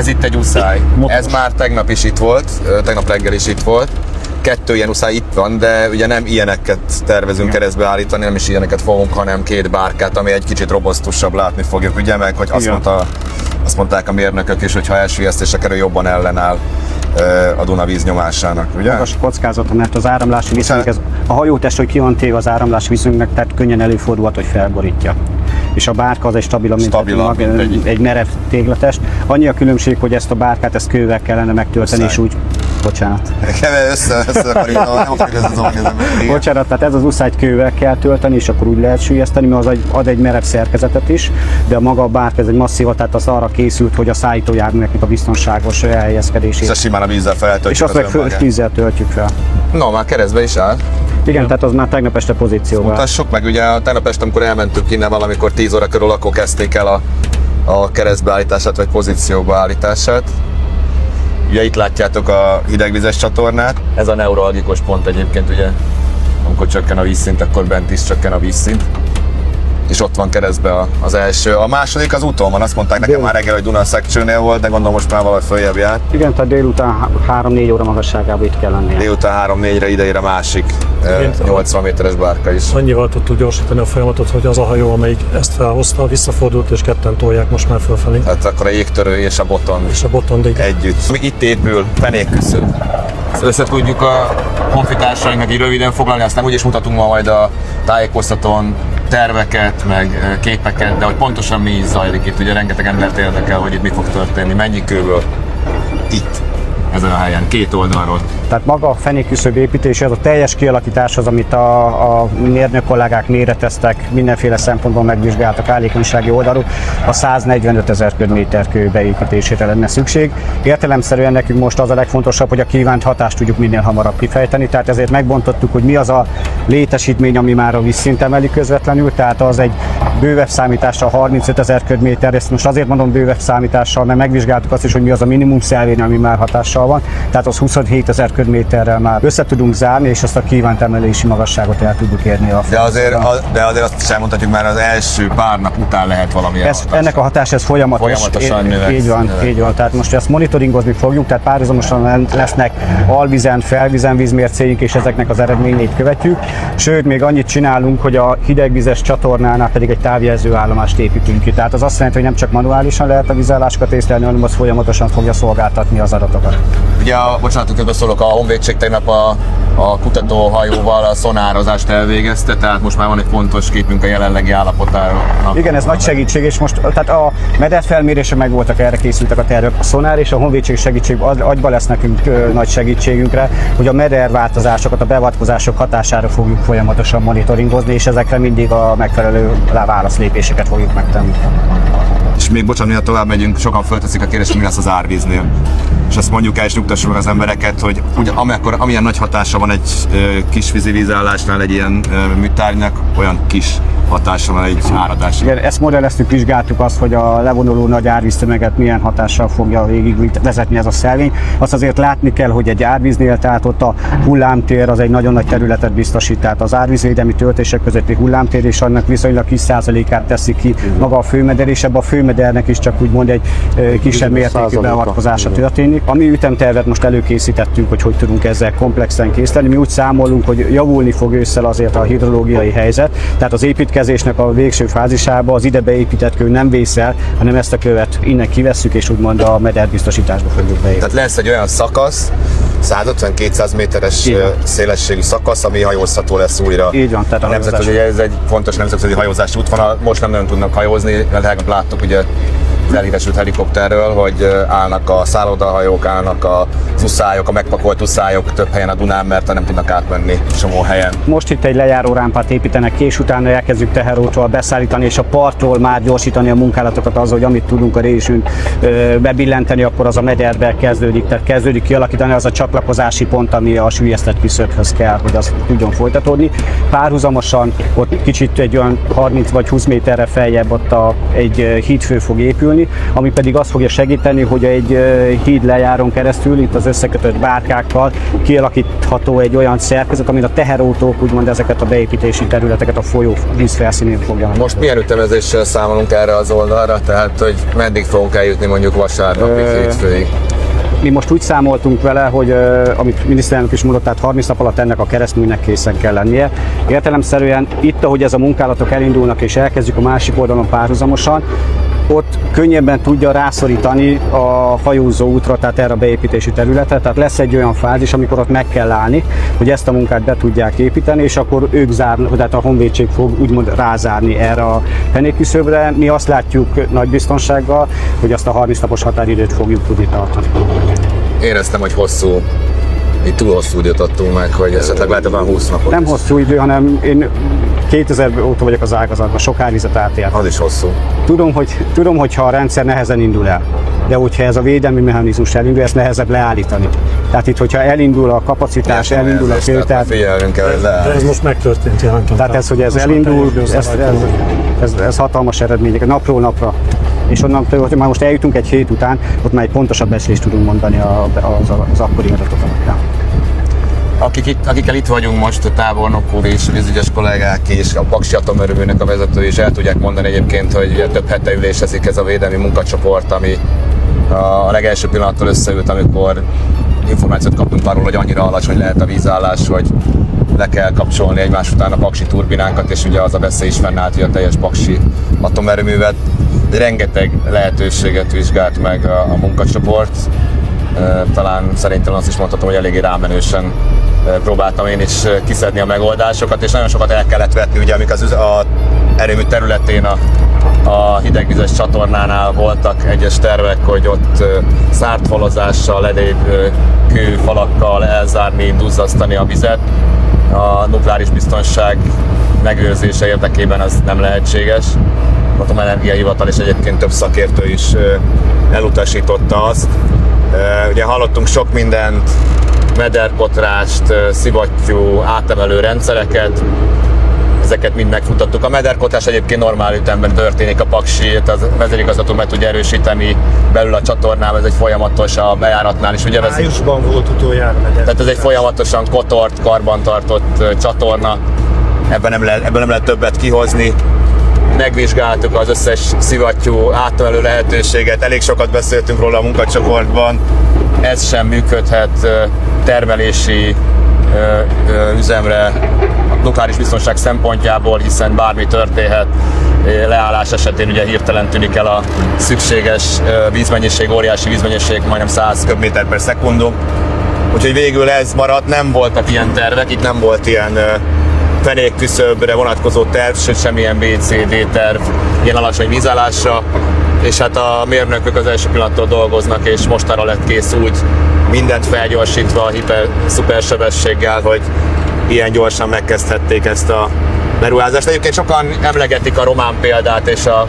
Ez itt egy uszály. Ez már tegnap is itt volt, tegnap reggel is itt volt. 2 ilyen uszály itt van, de ugye nem ilyeneket tervezünk keresztbe állítani, nem is ilyeneket fogunk, hanem 2 bárkát, ami egy kicsit robosztusabb, látni fogjuk, ugye, meg hogy azt mondták a mérnökök is, hogy ha elsüllyesztésre kerül, jobban ellenáll a Duna víz nyomásának, ugye? Magas kockázata, mert az áramlási viszonyunk, a hajótest, hogy ki van téve az áramlási viszonyunknak, tehát könnyen előfordulhat, hogy felborítja. És a bárka az egy stabilabb, mint egy merev téglatest. Annyi a különbség, hogy ezt a bárkát ezt kővel kellene megtölteni, és úgy, bocsánat. Bocsánat, tehát ez az uszályt kővel kell tölteni, és akkor úgy lehet süllyeszteni, mert az ad egy merev szerkezetet is, de a maga a bárka ez egy masszíva, tehát az arra készült, hogy a szállítójárműveknek a biztonságos elhelyezkedését. És simán a vízzel feltöltjük. És azt meg vízzel töltjük fel. No, már keresztbe is áll. Igen, tehát az már tegnap este pozícióval. Mutassuk meg, ugye tegnap este, amikor elmentünk innen valamikor 10 óra körül, akkor kezdték el a keresztbeállítását, vagy pozícióba állítását. Ugye itt látjátok a hidegvizes csatornát. Ez a neuralgikus pont egyébként, ugye, amikor csökken a vízszint, akkor bent is csökken a vízszint. És ott van keresztbe az első. A második az úton van, azt mondták nekem már reggel, hogy Dunaszekcsőnél volt, de gondolom most már valahogy följebb járt. Igen, tehát délután 3-4 óra magasságában itt kell lennie. Délután 3-4-re ideér a másik 80 méteres bárka is. Annyival tudtuk gyorsítani a folyamatot, hogy az a hajó, amelyik ezt felhozta, visszafordult, és ketten tolják most már fölfelé. Tehát akkor a jégtörő és a boton együtt. Itt épül fenékküszöb. Össze tudjuk a honfitársainknak így röviden foglalni, aztán úgyis mutatunk ma majd a tájékoztatón terveket, meg képeket, de hogy pontosan mi is zajlik itt, ugye rengeteg embert érdekel, hogy itt mi fog történni, mennyi kőből itt, ezen a helyen, 2 oldalról. Tehát maga a fenékküszöb építése, az a teljes kialakítás az, amit a mérnök kollégák méreteztek, mindenféle szempontból megvizsgáltak állékonysági oldalról, a 145 000 köbméter kő beépítésére lenne szükség. Értelemszerűen nekünk most az a legfontosabb, hogy a kívánt hatást tudjuk minél hamarabb kifejteni, tehát ezért megbontottuk, hogy mi az a létesítmény, ami már a vízszint emeli közvetlenül, tehát az egy bővebb számítással 35 000 köbméter, ezt most azért mondom bővebb számítással, mert megvizsgáltuk azt is, hogy mi az a minimum szelvény, ami már hatással van, tehát az 27 000 köbméterrel már össze tudunk zárni, és azt a kívánt emelési magasságot el tudjuk érni. De azért azt is elmondhatjuk, már az első pár nap után lehet valamilyen hatás. Ennek a hatás ez folyamatosan növekszik. Így van. Tehát most ezt monitoringozni fogjuk, tehát párhuzamosan lesznek alvizen, felvizen vízmércéink, és ezeknek az eredményét követjük. Sőt, még annyit csinálunk, hogy a hidegvizes csatornánál pedig egy távjelző állomást építünk ki. Tehát az azt jelenti, hogy nem csak manuálisan lehet a vízállásokat észlelni, hanem az folyamatosan fogja szolgáltatni az adatokat. Ugye, bocsánat, hogy szólok, a Honvédség tegnap a kutatóhajóval a szonározást elvégezte, tehát most már van egy pontos képünk a jelenlegi állapotáról. Igen, ez nagy segítség, és most tehát a meder felmérése meg voltak, erre készültek a tervek. A szonár és a Honvédség segítség agyba lesz nekünk nagy segítségünkre, hogy a meder változásokat, a beavatkozások hatására fogjuk folyamatosan monitoringozni, és ezekre mindig a megfelelő válaszlépéseket fogjuk megtenni. És még bocsánat, miatt tovább megyünk, sokan fölteszik a kérdést, mi lesz az árvíznél. És ezt mondjuk el, és nyugtassuk meg az embereket, hogy ugye, amilyen nagy hatása van egy kis vízi vízállásnál egy ilyen műtárgynak, olyan kis hatása van egy áradás. Igen, ezt modelleztük, vizsgáltuk azt, hogy a levonuló nagy árvíztömeget milyen hatással fogja végig vezetni ez a szelvény. Azt azért látni kell, hogy egy árvíznél, tehát ott a hullámtér az egy nagyon nagy területet biztosít, tehát az árvízvédelmi töltések közötti hullámtér és annak viszonylag kis százalékát teszi ki maga a főmeder, és ebben a főmedernek is csak úgymond egy kisebb mértékű beavatkozása történik. A mi ütemtervet most előkészítettünk, hogy tudunk ezzel komplexen készíteni. Mi úgy számolunk, hogy javulni fog ősszel azért a hidrológiai helyzet, tehát az építkezésnek a végső fázisába az ide beépített kő nem vészel, hanem ezt a követ innen kivesszük, és úgymond a mederbiztosításba fogjuk beépíteni. Tehát lesz egy olyan szakasz, 150-200 méteres szélességű szakasz, ami hajózható lesz újra. Így van, tehát ez egy fontos nemzetközi hajózási útvonal, most nem nagyon tudnak hajózni, mert láttuk ugye az elhíresült helikopterről, hogy állnak a szállodahajók, állnak az uszályok, a megpakolt uszályok több helyen a Dunán, mert nem tudnak átmenni csomó helyen. Most itt egy lejáró rámpát építenek ki, és utána elkezdjük teherautóval beszállítani, és a partról már gyorsítani a munkálatokat azzal, hogy amit tudunk a résünk bebillenteni, akkor az a mederbe kezdődik, tehát kezdődik kialakítani az a csatlakozási pont, ami a süllyesztett küszöbhöz kell, hogy az tudjon folytatódni. Párhuzamosan ott kicsit egy olyan 30 vagy 20 méterre feljebb ott egy hídfő fog épülni, építeni, ami pedig azt fogja segíteni, hogy egy híd lejáron keresztül, itt az összekötött bárkákkal kialakítható egy olyan szerkezet, amin a teherautók úgymond ezeket a beépítési területeket a folyó vízfelszínén fogja. Most milyen ütemezéssel számolunk erre az oldalra, tehát hogy meddig fogunk eljutni mondjuk vasárnapig, hétfőig? Mi most úgy számoltunk vele, hogy amit miniszterelnök is mondott, tehát 30 nap alatt ennek a keresztműnek készen kell lennie. Értelemszerűen itt, ahogy ez a munkálatok elindulnak és elkezdjük a másik oldalon párhuzamosan, ott könnyebben tudja rászorítani a hajózó útra, tehát erre a beépítési területre. Tehát lesz egy olyan fázis, amikor ott meg kell állni, hogy ezt a munkát be tudják építeni, és akkor ők zárnak, tehát a honvédség fog úgymond rázárni erre a fenékküszöbre. Mi azt látjuk nagy biztonsággal, hogy azt a 30 napos határidőt fogjuk tudni tartani. Éreztem, hogy hosszú, itt túl hosszú időt adtunk meg, hogy esetleg lehet van 20 napot. Nem hosszú idő, hanem én 2000 óta vagyok az ágazatban, sok árizat átélt. Az is hosszú. Tudom, hogyha a rendszer nehezen indul el, de hogyha ez a védelmi mechanizmus elindul, ezt nehezebb leállítani. Tehát itt, hogyha elindul a kapacitás, elindul a filter. Figyelnünk kell, hogy De ez most megtörtént jelentem. Tehát ez, hogy ez elindul, ez hatalmas eredmények, napról napra. És onnantól, hogy már most eljutunk egy hét után, ott már egy pontosabb becslést tudunk mondani az akkori adatok alapján. Akikkel itt vagyunk most, a tábornok úr és a vízügyes kollégák és a Paksi atomerőműnek a vezetői is el tudják mondani egyébként, hogy több hete ülésezik ez a védelmi munkacsoport, ami a legelső pillanattól összeült, amikor információt kaptunk arról, hogy annyira alacsony lehet a vízállás, hogy le kell kapcsolni egymás után a paksi turbinánkat, és ugye az a veszély is fennállt, hogy a teljes paksi atomerőművet. De rengeteg lehetőséget vizsgált meg a munkacsoport. Talán szerintem azt is mondhatom, hogy eléggé rámenősen próbáltam én is kiszedni a megoldásokat, és nagyon sokat el kellett vetni, ugye, amik az erőmű területén a hidegvizes csatornánál voltak egyes tervek, hogy ott szártfalazással, ledékkőfalakkal elzárni, duzzasztani a vizet. A nukleáris biztonság megőrzése érdekében ez nem lehetséges. Atomenergia Hivatal és egyébként több szakértő is elutasította azt. Ugye hallottunk sok mindent, mederkotrást, szivattyú, átemelő rendszereket, ezeket mind megfutattuk. A mederkotrás egyébként normál ütemben történik, a paksi, a vezérigazgató meg tudja erősíteni belül a csatornában, ez egy folyamatos, a bejáratnál is. Ugye Májusban volt utoljára mederkotás. Tehát ez egy folyamatosan kotort, karbantartott csatorna, ebből nem lehet többet kihozni. Megvizsgáltuk az összes szivattyú átemelő lehetőséget, elég sokat beszéltünk róla a munkacsoportban. Ez sem működhet termelési üzemre a nukleáris biztonság szempontjából, hiszen bármi történhet. Leállás esetén ugye hirtelen tűnik el a szükséges vízmennyiség, óriási vízmennyiség, majdnem 100 köbméter per szekundum. Úgyhogy végül ez maradt, nem voltak ilyen tervek, itt nem volt ilyen fenékküszöbre vonatkozó terv, sőt semmilyen BCD terv ilyen alacsony vízállásra, és hát a mérnökök az első pillanattól dolgoznak, és mostanra lett kész úgy, mindent felgyorsítva, szupersebességgel, hogy ilyen gyorsan megkezdhették ezt a beruházást. Egyébként sokan emlegetik a román példát és a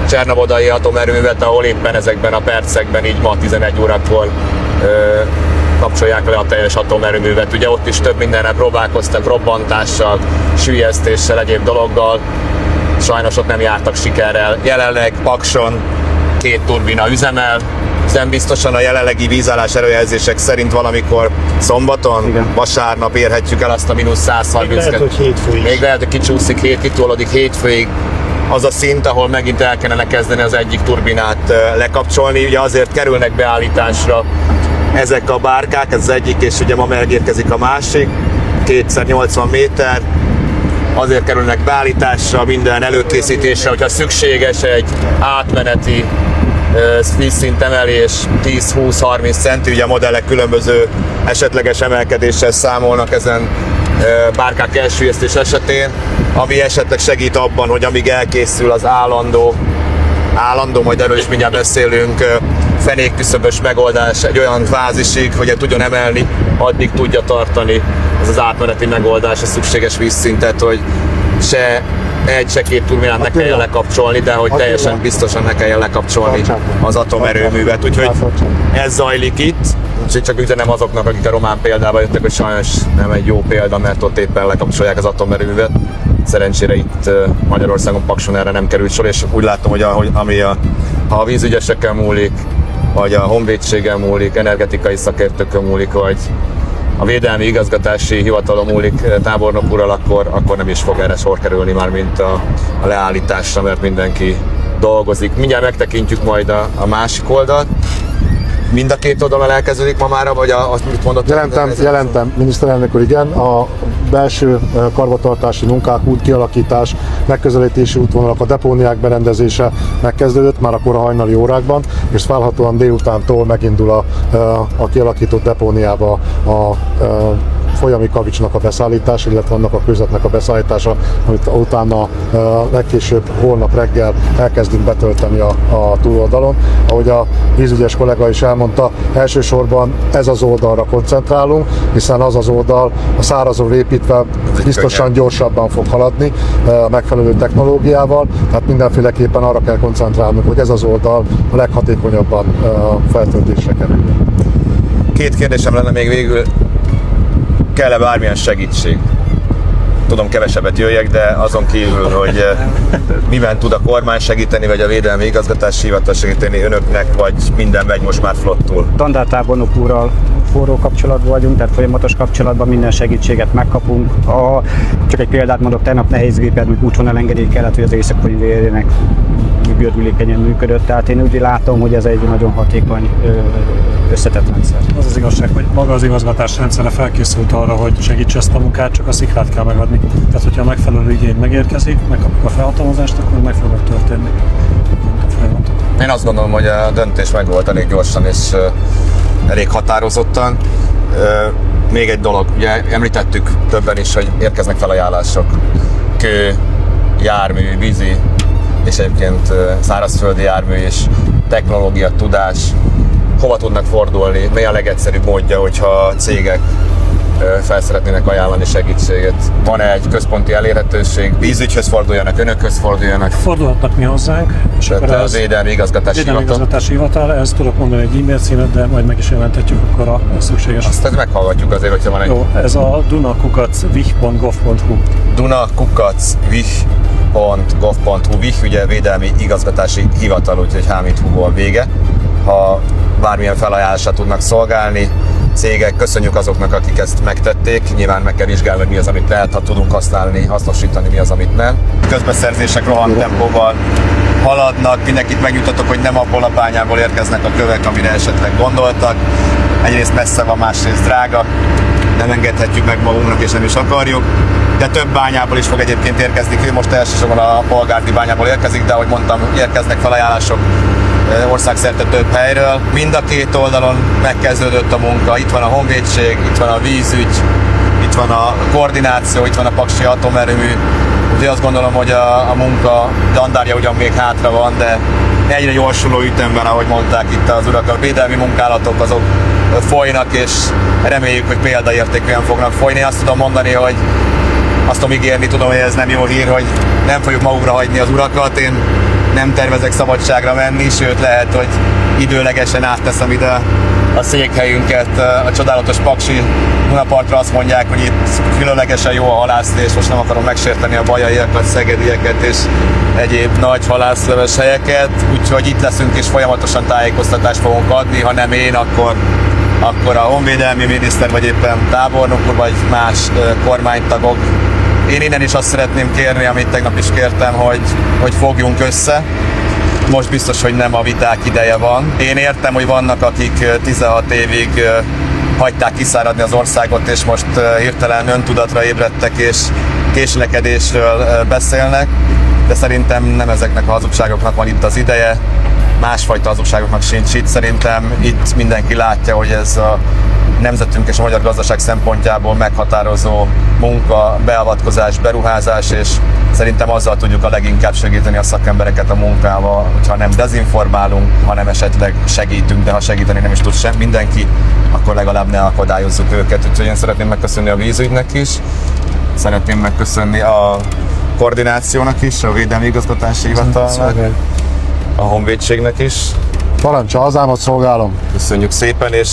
Csernovodai atomerőművet, ahol éppen ezekben a percekben, így ma 11 órakor kapcsolják le a teljes atomerőművet. Ugye ott is több mindenre próbálkoztak, robbantással, süllyesztéssel, egyéb dologgal. Sajnos ott nem jártak sikerrel. Jelenleg Pakson 2 turbina üzemel, biztosan a jelenlegi vízállás előjelzések szerint valamikor szombaton, igen, vasárnap érhetjük el azt a mínusz 130. Még lehet, hogy hétfőig. Még lehet, hogy kicsúszik, kitolódik hétfőig az a szint, ahol megint el kellene kezdeni az egyik turbinát lekapcsolni. Ugye azért kerülnek beállításra ezek a bárkák, ez az egyik, és ugye ma megérkezik a másik, 2x80 méter, azért kerülnek beállításra, minden előkészítésre, hogyha szükséges egy átmeneti vízszintemelés 10-20-30 centi, ugye a modellek különböző esetleges emelkedéssel számolnak ezen bárkák elsüllyesztés esetén, ami esetleg segít abban, hogy amíg elkészül az állandó, majd erről is mindjárt beszélünk, fenékküszöbös megoldás egy olyan fázisig, hogy tudjon emelni, addig tudja tartani ez az átmeneti megoldás a szükséges vízszintet, hogy se egy, se 2 turbinát ne kelljen lekapcsolni, de hogy teljesen biztosan ne kelljen lekapcsolni az atomerőművet. Úgyhogy ez zajlik itt. Úgyhogy csak üzenem azoknak, akik a román példába jöttek, hogy sajnos nem egy jó példa, mert ott éppen lekapcsolják az atomerőművet. Szerencsére itt Magyarországon, Pakson erre nem került sor, és úgy látom, hogy ami a Ha a vízügyeseken múlik, vagy a honvédségen múlik, energetikai szakértőkön múlik, vagy a Védelmi Igazgatási Hivatalon múlik tábornok úrral, akkor nem is fog erre sor kerülni már, mint a leállításra, mert mindenki dolgozik. Mindjárt megtekintjük majd a másik oldalt. Mind a két oldalon elkezdődik ma már, vagy azt mit mondott? Jelentem, miniszterelnök úr, igen. A belső karbantartási munkák, út kialakítás, megközelítési útvonalak, a depóniák berendezése megkezdődött már a kora hajnali órákban, és várhatóan délutántól megindul a kialakított depóniába a folyami kavicsnak a beszállítása, illetve annak a kőzetnek a beszállítása, amit utána legkésőbb holnap reggel elkezdünk betölteni a túloldalon. Ahogy a vízügyes kollega is elmondta, elsősorban ez az oldalra koncentrálunk, hiszen az oldal a szárazról építve biztosan gyorsabban fog haladni a megfelelő technológiával, tehát mindenféleképpen arra kell koncentrálnunk, hogy ez az oldal a leghatékonyabban feltöltésre kerül. Két kérdésem lenne még végül. Kell-e bármilyen segítség? Tudom, kevesebbet jöjjek, de azon kívül, hogy miben tud a kormány segíteni, vagy a Védelmi Igazgatási Hivatal segíteni önöknek, vagy minden megy most már flottul? Tandertábornok úrral forró kapcsolatban vagyunk, tehát folyamatos kapcsolatban minden segítséget megkapunk. Csak egy példát mondok, tegnap nehézgépjármű útvonalengedély kellett, hogy az észak-konyhi vérének gördülékenyen működött, tehát én úgy látom, hogy ez egy nagyon hatékony összetett rendszer. Az az igazság, hogy maga az igazgatás rendszere felkészült arra, hogy segítse ezt a munkát, csak a szikrát kell megadni. Tehát, hogyha a megfelelő igény megérkezik, megkapjuk a felhatalmazást, akkor meg fognak történni a folyamatok. Én azt gondolom, hogy a döntés megvolt elég gyorsan és elég határozottan. Még egy dolog, ugye említettük többen is, hogy érkeznek felajánlások. Kő, jármű, vízi, és egyébként szárazföldi jármű és technológia, tudás. Hova tudnak fordulni? Mi a legegyszerűbb módja, hogyha cégek fel szeretnének ajánlani segítséget? Van-e egy központi elérhetőség? Vízügyhöz forduljanak, önökhöz forduljanak? Fordulhatnak mi hozzánk, és akkor az Védelmi Igazgatási Hivatal. Ezt tudok mondani egy e-mail címet, de majd meg is jelentetjük akkor a szükséges. Azt meghallgatjuk azért, hogyha van egy... Jó, ez a dunakukacvih.gov.hu dunakukacvih.gov.hu VIH, ugye Védelmi Igazgatási Hivatal, úgyhogy H-ból vége. Ha bármilyen felajánlásra tudnak szolgálni, cégek, köszönjük azoknak, akik ezt megtették. Nyilván meg kell vizsgálni, hogy mi az, amit lehet, ha tudunk használni, hasznosítani, mi az, amit nem. Közbeszerzések rohant tempóval haladnak, mindenkit megnyugtatok, hogy nem abból a bányából érkeznek a kövek, amire esetleg gondoltak. Egyrészt messze van, másrészt drága, nem engedhetjük meg magunknak, és nem is akarjuk. De több bányából is fog egyébként érkezni kő, most elsősorban a Polgárdi bányából érkezik, de ahogy mondtam, érkeznek felajánlások országszerte több helyről. Mind a két oldalon megkezdődött a munka, itt van a honvédség, itt van a vízügy, itt van a koordináció, itt van a Paksi atomerőmű. Úgyhogy azt gondolom, hogy a munka dandárja ugyan még hátra van, de egyre gyorsuló ütemben, ahogy mondták itt az urak, a védelmi munkálatok azok folynak, és reméljük, hogy példaértékűen fognak folyni. Azt tudom mondani, hogy azt tudom ígérni, tudom, hogy ez nem jó hír, hogy nem fogjuk magukra hagyni az urakat. Én nem tervezek szabadságra menni, sőt lehet, hogy időlegesen átteszem ide a székhelyünket a csodálatos Paksi Dunapartra. Azt mondják, hogy itt különlegesen jó a halászni, és most nem akarom megsérteni a bajaiakat, szegedieket és egyéb nagy halászleves helyeket, úgyhogy itt leszünk és folyamatosan tájékoztatást fogunk adni, ha nem én, akkor a honvédelmi miniszter, vagy éppen tábornok úr, vagy más kormánytagok. Én innen is azt szeretném kérni, amit tegnap is kértem, hogy fogjunk össze. Most biztos, hogy nem a viták ideje van. Én értem, hogy vannak, akik 16 évig hagyták kiszáradni az országot, és most hirtelen öntudatra ébredtek, és késlekedésről beszélnek, de szerintem nem ezeknek a hazugságoknak van itt az ideje. Másfajta hazugságoknak sincs itt. Szerintem itt mindenki látja, hogy ez a nemzetünk és a magyar gazdaság szempontjából meghatározó munka, beavatkozás, beruházás, és szerintem azzal tudjuk a leginkább segíteni a szakembereket a munkával, hogyha nem dezinformálunk, hanem esetleg segítünk, de ha segíteni nem is tud sem mindenki, akkor legalább ne akadályozzuk őket. Úgyhogy én szeretném megköszönni a vízügynek is, szeretném megköszönni a koordinációnak is, a Védelmi Igazgatási Hivatalnak, a honvédségnek is. Parancsa, hazámat szolgálom! Köszönjük szépen, és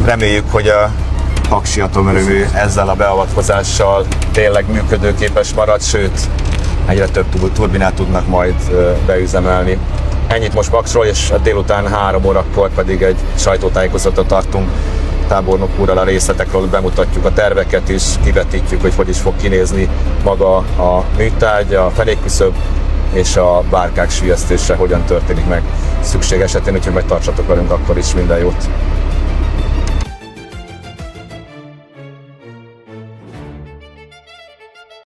reméljük, hogy a Paksi atomerőmű ezzel a beavatkozással tényleg működőképes marad, sőt, egyre több turbinát tudnak majd beüzemelni. Ennyit most Maxról, és délután 3 órakor pedig egy sajtótájékoztatót tartunk tábornok úrral a részletekről, bemutatjuk a terveket is, kivetítjük, hogy is fog kinézni maga a műtárgy, a fenékküszöb és a bárkák süllyesztése hogyan történik meg szükség esetén, úgyhogy majd tartsatok velünk akkor is, minden jót!